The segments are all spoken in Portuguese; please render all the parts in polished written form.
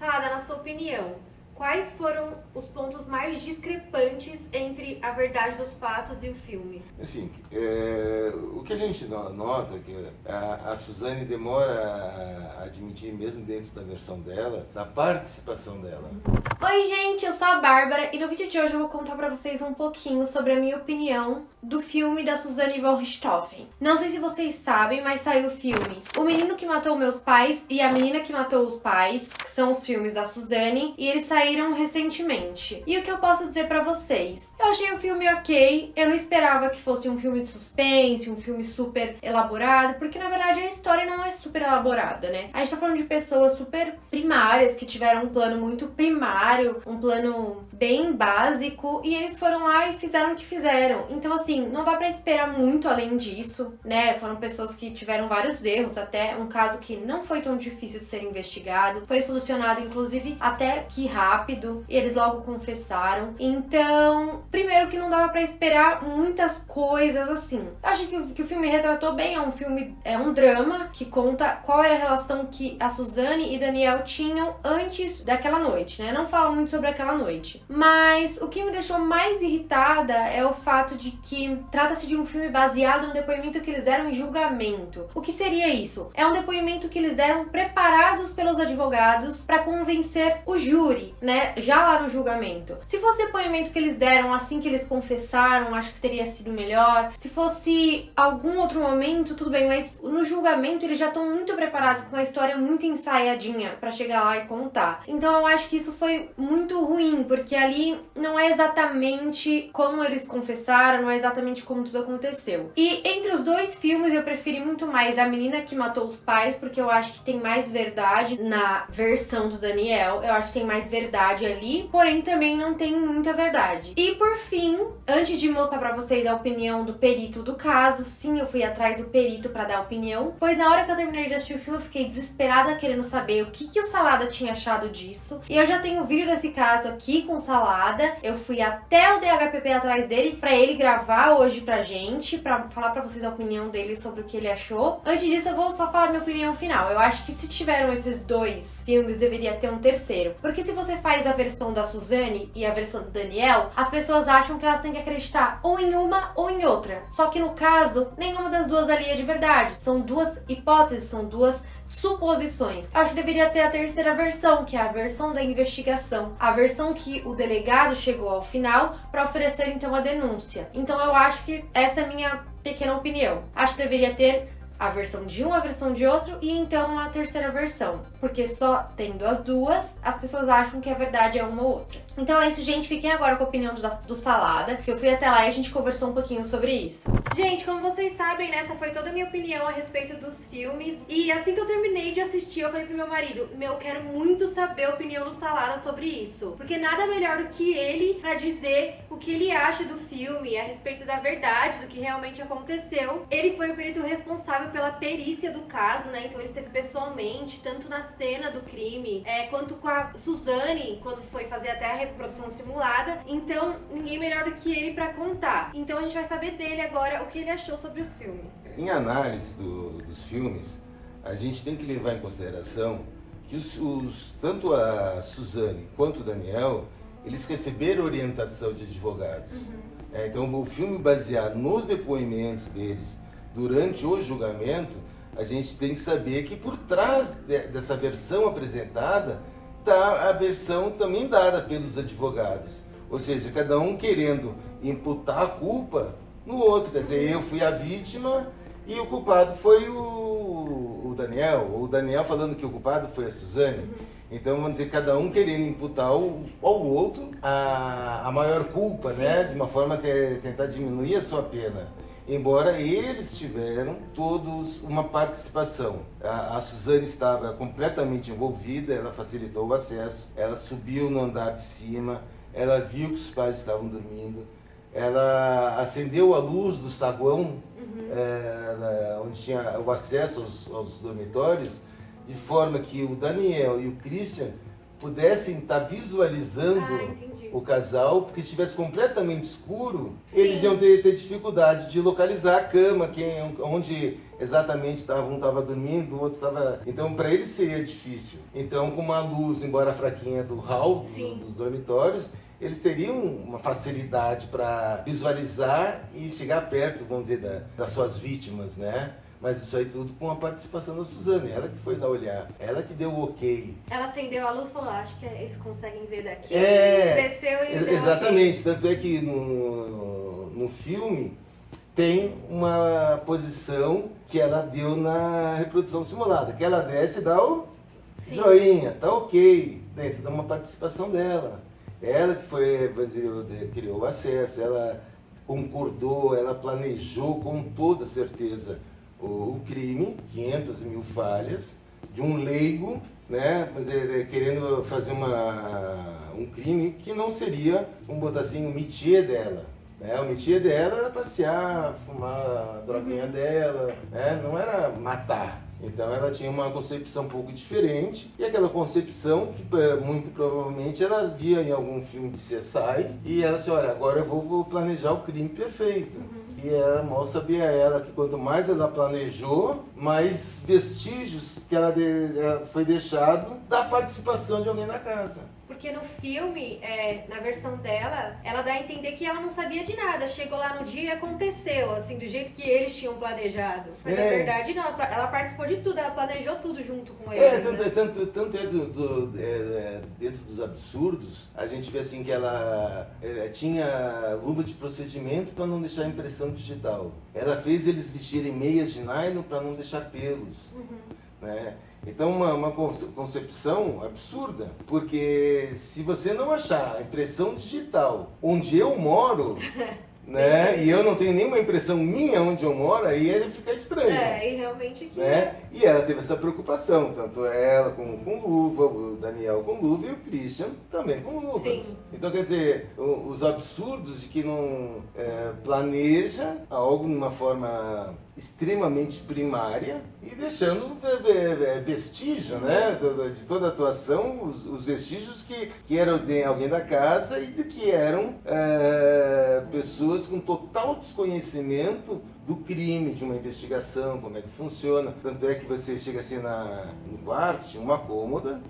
Salada, na sua opinião, quais foram os pontos mais discrepantes entre a verdade dos fatos e o filme? Assim, o que a gente nota é que a Suzane demora a admitir, mesmo dentro da versão dela, da participação dela. Oi gente, eu sou a Bárbara e no vídeo de hoje eu vou contar pra vocês um pouquinho sobre a minha opinião do filme da Suzane von Richthofen. Não sei se vocês sabem, mas saiu o filme O Menino que Matou Meus Pais e A Menina que Matou os Pais, que são os filmes da Suzane, e eles saíram recentemente. E o que eu posso dizer pra vocês? Eu achei o filme ok, eu não esperava que fosse um filme de suspense, um filme super elaborado, porque na verdade a história não é super elaborada, né? A gente tá falando de pessoas super primárias, que tiveram um plano muito primário, um plano bem básico, e eles foram lá e fizeram o que fizeram. Então assim, não dá pra esperar muito além disso, né? Foram pessoas que tiveram vários erros, até um caso que não foi tão difícil de ser investigado, foi solucionado inclusive até que rápido, e eles logo confessaram. Então, primeiro que não dava pra esperar muitas coisas assim. Eu acho que o filme retratou bem, é um drama que conta qual era a relação que a Suzane e Daniel tinham antes daquela noite, né? Não fala muito sobre aquela noite. Mas o que me deixou mais irritada é o fato de que trata-se de um filme baseado no depoimento que eles deram em julgamento. O que seria isso? É um depoimento que eles deram preparados pelos advogados pra convencer o júri, né? Já lá no julgamento. Se fosse depoimento que eles deram assim que eles confessaram, acho que teria sido melhor. Se fosse algum outro momento, tudo bem, mas no julgamento eles já estão muito preparados, com uma história muito ensaiadinha pra chegar lá e contar. Então eu acho que isso foi muito ruim, porque ali não é exatamente como eles confessaram, não é exatamente como tudo aconteceu. E entre os dois filmes eu preferi muito mais A Menina que Matou os Pais, porque eu acho que tem mais verdade na versão do Daniel, eu acho que tem mais verdade ali, porém também não tem muita verdade. E por fim, antes de mostrar pra vocês a opinião do perito do caso, sim, eu fui atrás do perito pra dar opinião, pois na hora que eu terminei de assistir o filme eu fiquei desesperada querendo saber o que o Salada tinha achado disso. E eu já tenho o vídeo desse caso aqui com o Salada, eu fui até o DHPP atrás dele pra ele gravar hoje pra gente, pra falar pra vocês a opinião dele sobre o que ele achou. Antes disso eu vou só falar minha opinião final. Eu acho que se tiveram esses dois filmes, deveria ter um terceiro. Porque se você faz a versão da Suzane e a versão do Daniel, as pessoas acham que elas têm que acreditar ou em uma ou em outra. Só que no caso, nenhuma das duas ali é de verdade. São duas hipóteses, são duas suposições. Acho que deveria ter a terceira versão, que é a versão da investigação. A versão que o delegado chegou ao final para oferecer então a denúncia. Então eu acho que essa é a minha pequena opinião. Acho que deveria ter a versão de um, a versão de outro e então a terceira versão. Porque só tendo as duas, as pessoas acham que a verdade é uma ou outra. Então é isso, gente. Fiquem agora com a opinião do Salada, que eu fui até lá e a gente conversou um pouquinho sobre isso. Gente, como vocês sabem, né, essa foi toda a minha opinião a respeito dos filmes. E assim que eu terminei de assistir, eu falei pro meu marido, eu quero muito saber a opinião do Salada sobre isso. Porque nada melhor do que ele pra dizer o que ele acha do filme, a respeito da verdade, do que realmente aconteceu. Ele foi o perito responsável pela perícia do caso, né? Então ele esteve pessoalmente, tanto na cena do crime, quanto com a Suzane, quando foi fazer até a reprodução simulada. Então, ninguém melhor do que ele pra contar. Então a gente vai saber dele agora o que ele achou sobre os filmes. Em análise dos filmes, a gente tem que levar em consideração que tanto a Suzane quanto o Daniel, eles receberam orientação de advogados. Então o filme baseado nos depoimentos deles durante o julgamento, a gente tem que saber que por trás dessa versão apresentada está a versão também dada pelos advogados. Ou seja, cada um querendo imputar a culpa no outro. Quer dizer, eu fui a vítima e o culpado foi o Daniel. Ou o Daniel falando que o culpado foi a Suzane. Então, vamos dizer, cada um querendo imputar ao outro a maior culpa, né? De uma forma tentar diminuir a sua pena. Embora eles tiveram todos uma participação. A Suzane estava completamente envolvida, ela facilitou o acesso, ela subiu no andar de cima, ela viu que os pais estavam dormindo, ela acendeu a luz do saguão, onde tinha o acesso aos dormitórios, de forma que o Daniel e o Christian pudessem estar visualizando entendi. o casal, porque se estivesse completamente escuro, Sim. eles iam ter dificuldade de localizar a cama, onde exatamente um estava dormindo, o outro estava... Então, para eles seria difícil. Então, com uma luz, embora fraquinha, do hall, dos dormitórios, eles teriam uma facilidade para visualizar e chegar perto, vamos dizer, das suas vítimas, né? Mas isso aí tudo com a participação da Suzane, ela que foi lá olhar, ela que deu o ok. Ela acendeu a luz e falou, acho que eles conseguem ver daqui, desceu e deu exatamente, ok. Tanto é que no filme tem uma posição que ela deu na reprodução simulada, que ela desce e dá o joinha, tá ok, dentro de uma participação dela. Ela que foi, vamos dizer, criou o acesso, ela concordou, ela planejou com toda certeza o crime, 500 mil falhas, de um leigo, né, mas querendo fazer um crime que não seria, vamos botar assim, o métier dela. Né? O métier dela era passear, fumar a droguinha dela, né? Não era matar. Então ela tinha uma concepção um pouco diferente, e aquela concepção que muito provavelmente ela via em algum filme de CSI, e ela disse, olha, agora eu vou planejar o crime perfeito. E ela mal sabia ela que quanto mais ela planejou, mais vestígios que ela foi deixado da participação de alguém na casa. Porque no filme, na versão dela, ela dá a entender que ela não sabia de nada. Chegou lá no dia e aconteceu, assim, do jeito que eles tinham planejado. Mas na verdade não, ela participou de tudo, ela planejou tudo junto com eles. Tanto dentro dos absurdos, a gente vê assim que ela tinha luva de procedimento para não deixar impressão digital. Ela fez eles vestirem meias de nylon para não deixar pelos. Né? Então, uma concepção absurda, porque se você não achar a impressão digital onde eu moro, né, e eu não tenho nenhuma impressão minha onde eu moro, aí ele fica estranho. E realmente aqui. Né? E ela teve essa preocupação, tanto ela com luva, o Daniel com luva e o Christian também com luvas. Sim. Então, quer dizer, os absurdos de que não planeja algo de uma forma extremamente primária e deixando vestígio, né, de toda a atuação, os vestígios que eram de alguém da casa e de que eram pessoas com total desconhecimento do crime, de uma investigação, como é que funciona. Tanto é que você chega assim no quarto, tinha uma cômoda,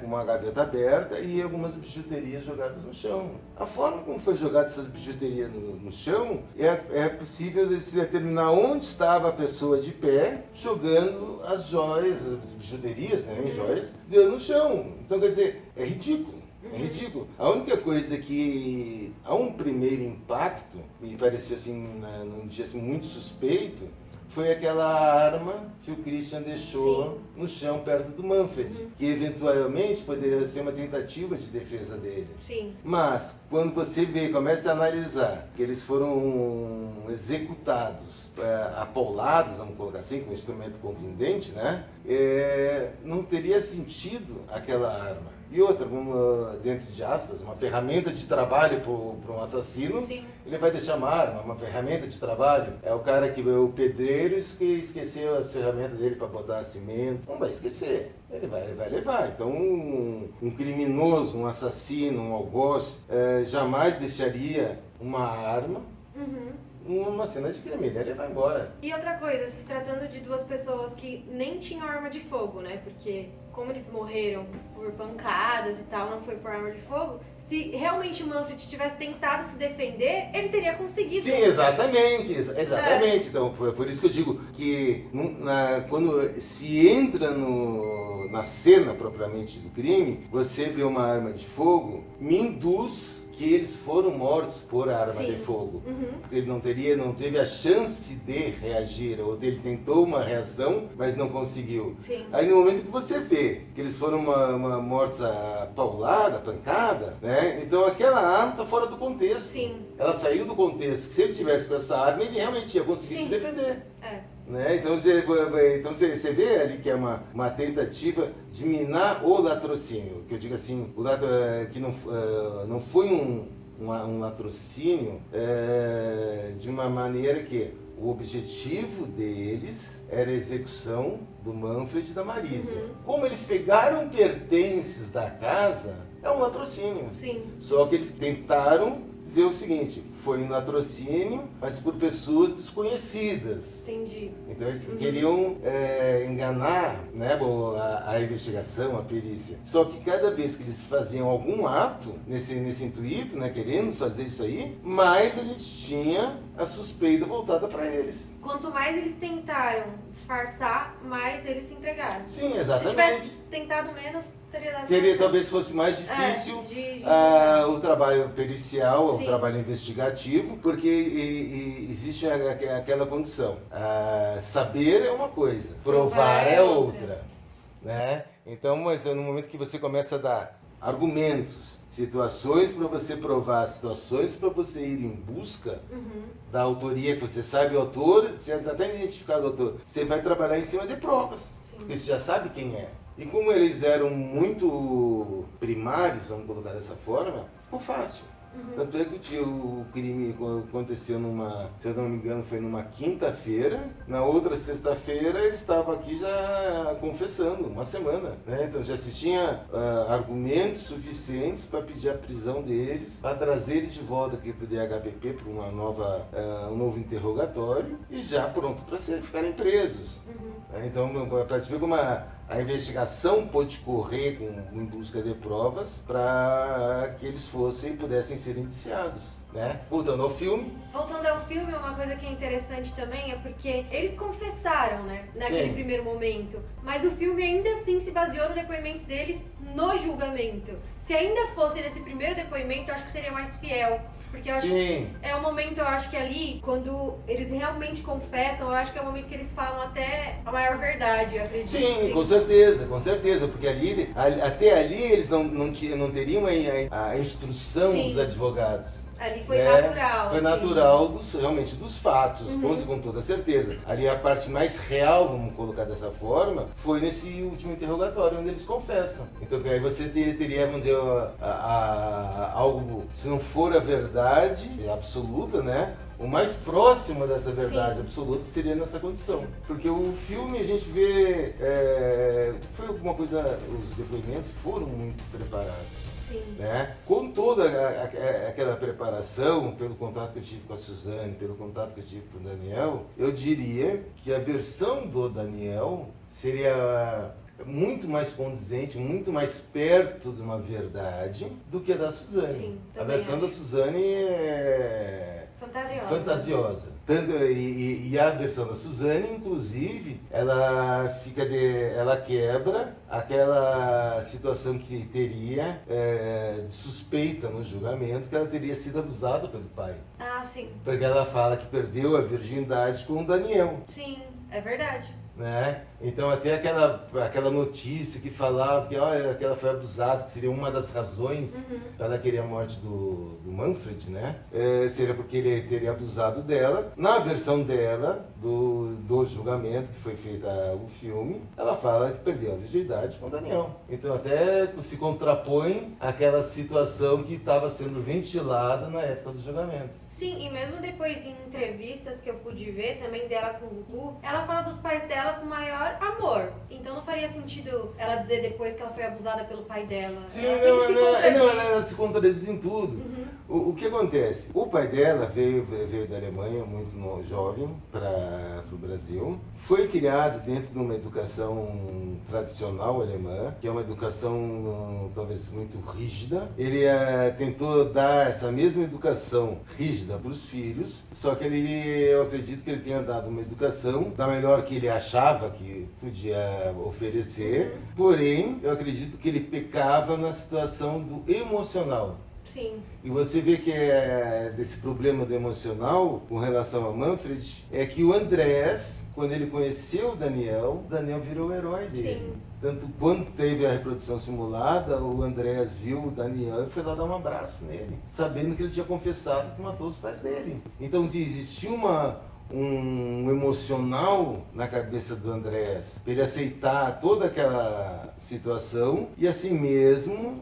com uma gaveta aberta e algumas bijuterias jogadas no chão. A forma como foi jogada essas bijuterias no chão, é possível de se determinar onde estava a pessoa de pé, jogando as joias, as bijuterias, né, em joias, no chão. Então, quer dizer, é ridículo. É ridículo. A única coisa que, a um primeiro impacto, me pareceu assim, num dia assim, muito suspeito, foi aquela arma que o Christian deixou no chão perto do Manfred, que eventualmente poderia ser uma tentativa de defesa dele. Sim. Mas, quando você começa a analisar que eles foram executados, apaulados, vamos colocar assim, com um instrumento contundente, né? Não teria sentido aquela arma. E outra, dentro de aspas, uma ferramenta de trabalho para um assassino. Sim. Ele vai deixar uma arma, uma ferramenta de trabalho. É o cara o pedreiro que esqueceu as ferramentas dele para botar cimento. Não vai esquecer, ele vai levar. Então um criminoso, um assassino, um algoz, jamais deixaria uma arma numa cena de crime, ele vai embora. E outra coisa, se tratando de duas pessoas que nem tinham arma de fogo, né? Porque como eles morreram por pancadas e tal, não foi por arma de fogo, se realmente o Manfred tivesse tentado se defender, ele teria conseguido. Sim, exatamente. Então, por isso que eu digo que quando se entra na cena propriamente do crime, você vê uma arma de fogo, me induz que eles foram mortos por arma de fogo. Porque ele não teve a chance de reagir, ou ele tentou uma reação, mas não conseguiu. Sim. Aí no momento que você vê que eles foram mortos a paulada, a pancada, né? Então aquela arma está fora do contexto. Sim. Ela saiu do contexto. Se ele tivesse com essa arma, ele realmente ia conseguir se defender. Né? Então você vê ali que é uma tentativa de minar o latrocínio, que eu digo assim, que não foi um latrocínio de uma maneira que O objetivo deles era a execução do Manfred e da Marisa. Como eles pegaram pertences da casa, é um latrocínio. Sim. Só que eles tentaram dizer o seguinte, foi um latrocínio, mas por pessoas desconhecidas. Entendi. Então eles queriam enganar, né, a investigação, a perícia. Só que cada vez que eles faziam algum ato nesse intuito, né, querendo fazer isso aí, mais a gente tinha a suspeita voltada para eles. Quanto mais eles tentaram disfarçar, mais eles se entregaram. Sim, Se exatamente. tivesse tentado menos, teria dado Seria, certo. talvez fosse mais difícil o trabalho pericial, o Sim. trabalho investigativo, porque existe aquela condição. Saber é uma coisa, provar é outra. Né? Então, mas no momento que você começa a dar argumentos, situações para você provar, situações para você ir em busca da autoria, que você sabe o autor, você já está identificado o autor, você vai trabalhar em cima de provas, porque você já sabe quem é. E como eles eram muito primários, vamos colocar dessa forma, ficou fácil. Tanto é que o crime aconteceu se eu não me engano, foi numa quinta-feira. Na outra sexta-feira ele estava aqui já confessando, uma semana. Né? Então já se tinha argumentos suficientes para pedir a prisão deles, para trazer eles de volta aqui para o DHPP para um novo interrogatório e já pronto para ficarem presos. Então, para te ver como a investigação pôde correr em busca de provas para que eles pudessem ser indiciados. Né? Voltando ao filme. Voltando ao filme, uma coisa que é interessante também é porque eles confessaram, né, naquele Sim. primeiro momento, mas o filme ainda assim se baseou no depoimento deles no julgamento. Se ainda fosse nesse primeiro depoimento, eu acho que seria mais fiel, porque eu acho Sim. que é o momento, eu acho que ali, quando eles realmente confessam, eu acho que é o momento que eles falam até a maior verdade, eu acredito. Sim, com certeza, porque até ali eles não teriam a instrução Sim. dos advogados. Ali foi natural. Foi assim. natural realmente dos fatos, com toda certeza. Ali a parte mais real, vamos colocar dessa forma, foi nesse último interrogatório, onde eles confessam. Então aí você teria, vamos dizer, algo, se não for a verdade absoluta, né? O mais próximo dessa verdade absoluta seria nessa condição. Porque o filme a gente vê, foi alguma coisa, os depoimentos foram muito preparados. Sim. Né? Com toda aquela preparação, pelo contato que eu tive com a Suzane, pelo contato que eu tive com o Daniel, eu diria que a versão do Daniel seria muito mais condizente, muito mais perto de uma verdade do que a da Suzane. Sim, a versão da Suzane é fantasiosa. E a versão da Suzane, inclusive, ela quebra aquela situação que teria de suspeita no julgamento, que ela teria sido abusada pelo pai. Ah, sim. Porque ela fala que perdeu a virgindade com o Daniel. Sim, é verdade. Né? Então até aquela notícia que falava que ela foi abusada, que seria uma das razões para ela querer a morte do Manfred, né? Seria porque ele teria abusado dela. Na versão dela, do julgamento que foi feito o filme, ela fala que perdeu a virgindade com o Daniel. Então até se contrapõe àquela situação que estava sendo ventilada na época do julgamento. Sim, e mesmo depois em entrevistas que eu pude ver também dela com o Gugu, ela fala dos pais dela com maior amor. Então não faria sentido ela dizer depois que ela foi abusada pelo pai dela. Sim, ela se contradiz em tudo. O que acontece? O pai dela veio da Alemanha muito jovem para o Brasil. Foi criado dentro de uma educação tradicional alemã, que é uma educação talvez muito rígida. Ele tentou dar essa mesma educação rígida para os filhos, só que eu acredito que ele tenha dado uma educação da melhor que ele achava que podia oferecer, porém eu acredito que ele pecava na situação do emocional. Sim. E você vê que desse problema do emocional com relação a Manfred, é que o Andrés, quando ele conheceu o Daniel virou o herói dele. Sim. Tanto quando teve a reprodução simulada, o Andrés viu o Daniel e foi lá dar um abraço nele, sabendo que ele tinha confessado que matou os pais dele. Então existia um emocional na cabeça do Andrés, para ele aceitar toda aquela situação e assim mesmo,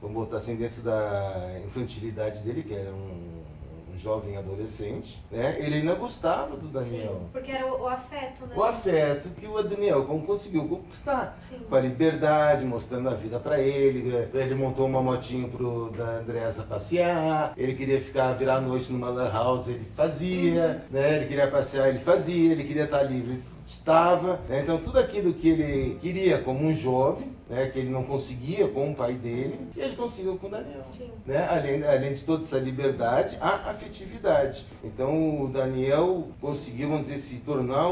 vamos botar assim, dentro da infantilidade dele, que era um um jovem adolescente, né? Ele ainda gostava do Daniel. Sim, porque era o afeto, né? O afeto que o Daniel conseguiu conquistar. Sim. Com a liberdade, mostrando a vida pra ele. Ele montou uma motinho da Andressa passear. Ele queria virar a noite numa lan house, ele fazia. Né? Ele queria passear, ele fazia. Ele queria estar livre, ele estava. Né? Então tudo aquilo que ele queria como um jovem, né? Que ele não conseguia com o pai dele, ele conseguiu com o Daniel. Sim. Né? Além de toda essa liberdade, a afetividade. Então o Daniel conseguiu, vamos dizer, se tornar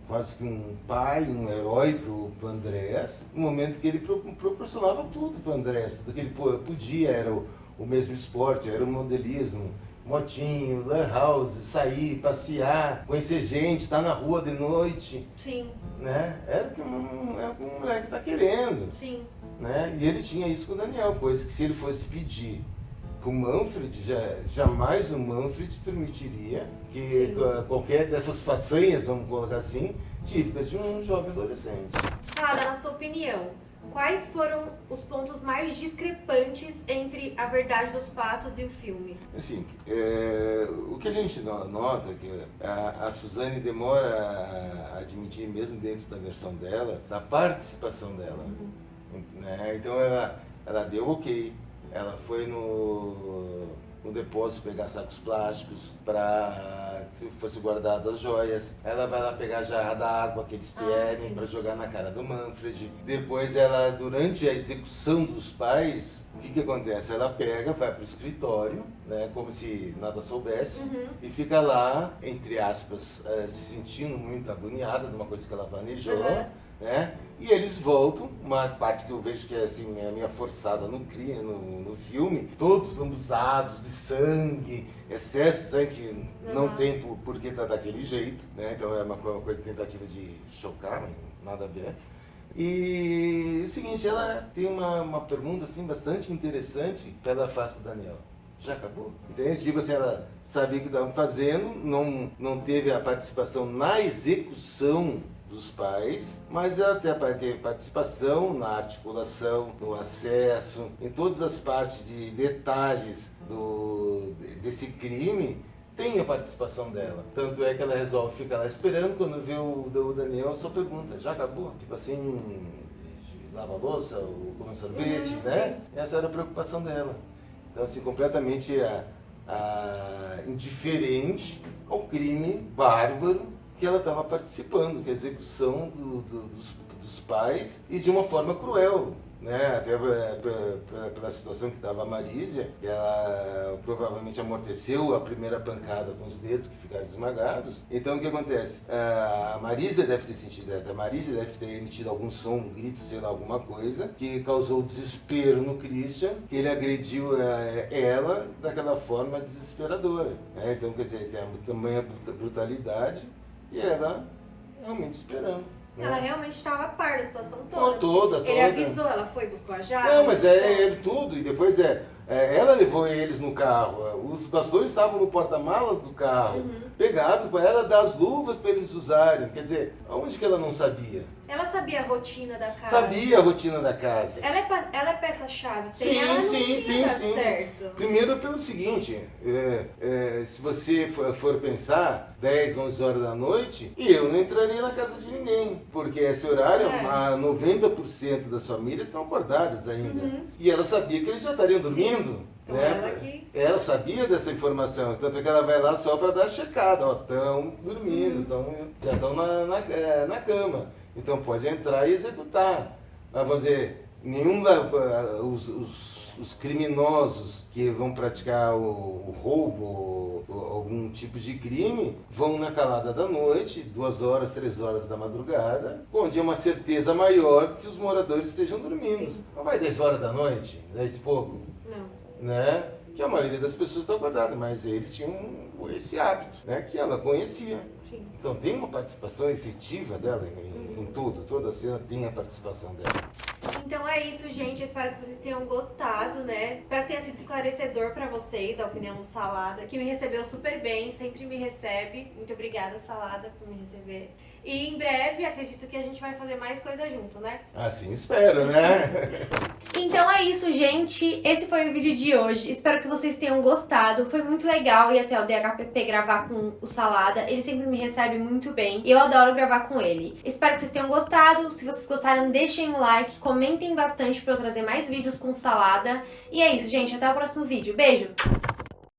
quase que um pai, um herói pro Andrés, no momento que ele proporcionava tudo pro Andrés, tudo que ele podia, era o mesmo esporte, era o modelismo, motinho, lan house, sair, passear, conhecer gente, estar na rua de noite. Sim. Né? Era o que um moleque tá querendo. Sim. Né? E ele tinha isso com o Daniel, coisa que se ele fosse pedir com o Manfred, jamais o Manfred permitiria que qualquer dessas façanhas, vamos colocar assim, típicas de um jovem adolescente. Salada, na sua opinião, quais foram os pontos mais discrepantes entre a verdade dos fatos e o filme? Assim, o que a gente nota é que a Suzane demora a admitir, mesmo dentro da versão dela, da participação dela. Né? Então ela deu ok, ela foi no depósito pegar sacos plásticos para que fosse guardado as joias. Ela vai lá pegar a jarra da água que eles pedem para jogar na cara do Manfred. Depois ela, durante a execução dos pais, o que acontece? Ela pega, vai para o escritório, né, como se nada soubesse, e fica lá, entre aspas, se sentindo muito agoniada de uma coisa que ela planejou. Né? E eles voltam, uma parte que eu vejo que é assim, a minha forçada no filme, todos lambuzados de sangue, excesso de sangue que não tem por que tá daquele jeito, né? Então é uma coisa tentativa de chocar, mas nada a ver. E o seguinte, ela tem uma pergunta assim, bastante interessante que ela faz pro Daniel. Já acabou? Entende? Tipo assim, ela sabia o que estavam fazendo, não teve a participação na execução dos pais, mas ela teve participação na articulação, no acesso, em todas as partes de detalhes desse crime, tem a participação dela. Tanto é que ela resolve ficar lá esperando, quando vê o Daniel, só pergunta, já acabou? Tipo assim, lava a louça, ou comer sorvete, né? Sim. Essa era a preocupação dela. Então assim, completamente indiferente ao crime bárbaro que ela estava participando, que é a execução dos pais, e de uma forma cruel, né? Até pela situação que estava a Marísia, que ela provavelmente amorteceu a primeira pancada com os dedos que ficaram esmagados. Então o que acontece? A Marísia deve ter sentido, a Marísia deve ter emitido algum som, um grito, sei lá, alguma coisa, que causou desespero no Christian, que ele agrediu ela daquela forma desesperadora. Né? Então, quer dizer, tem tamanha brutalidade, e ela realmente esperando. Ela realmente estava a par da situação toda. Ele avisou, ela foi, buscou a jarra. Não, mas é tudo. E depois ela levou eles no carro. Os bastões estavam no porta-malas do carro. Pegaram para ela dar as luvas para eles usarem. Quer dizer, aonde que ela não sabia? Ela sabia a rotina da casa. Sabia a rotina da casa. Ela é peça-chave. Sem ela não tinha dado certo. Primeiro pelo seguinte, se você for pensar, 10, 11 horas da noite, eu não entraria na casa de ninguém. Porque esse horário, 90% das famílias estão acordadas ainda. E ela sabia que eles já estariam dormindo. Então né? Ela sabia dessa informação, tanto é que ela vai lá só para dar checada, estão dormindo, já estão na cama. Então pode entrar e executar. Mas vamos dizer, os criminosos que vão praticar o roubo ou algum tipo de crime vão na calada da noite, 2 horas, 3 horas da madrugada, onde é uma certeza maior de que os moradores estejam dormindo. Não vai 10 horas da noite, 10 e pouco? Não. Né? Que a maioria das pessoas está acordada, mas eles tinham esse hábito, né? Que ela conhecia. Sim. Então tem uma participação efetiva dela em tudo, toda a cena tem a participação dela. Então é isso, gente. Eu espero que vocês tenham gostado, né? Espero que tenha sido esclarecedor pra vocês a opinião do Salada, que me recebeu super bem, sempre me recebe. Muito obrigada, Salada, por me receber. E em breve, acredito que a gente vai fazer mais coisa junto, né? Assim espero, né? Então é isso, gente. Esse foi o vídeo de hoje. Espero que vocês tenham gostado. Foi muito legal ir até o DHPP gravar com o Salada. Ele sempre me recebe muito bem. E eu adoro gravar com ele. Espero que vocês tenham gostado. Se vocês gostaram, deixem um like. Comentem bastante pra eu trazer mais vídeos com o Salada. E é isso, gente. Até o próximo vídeo. Beijo!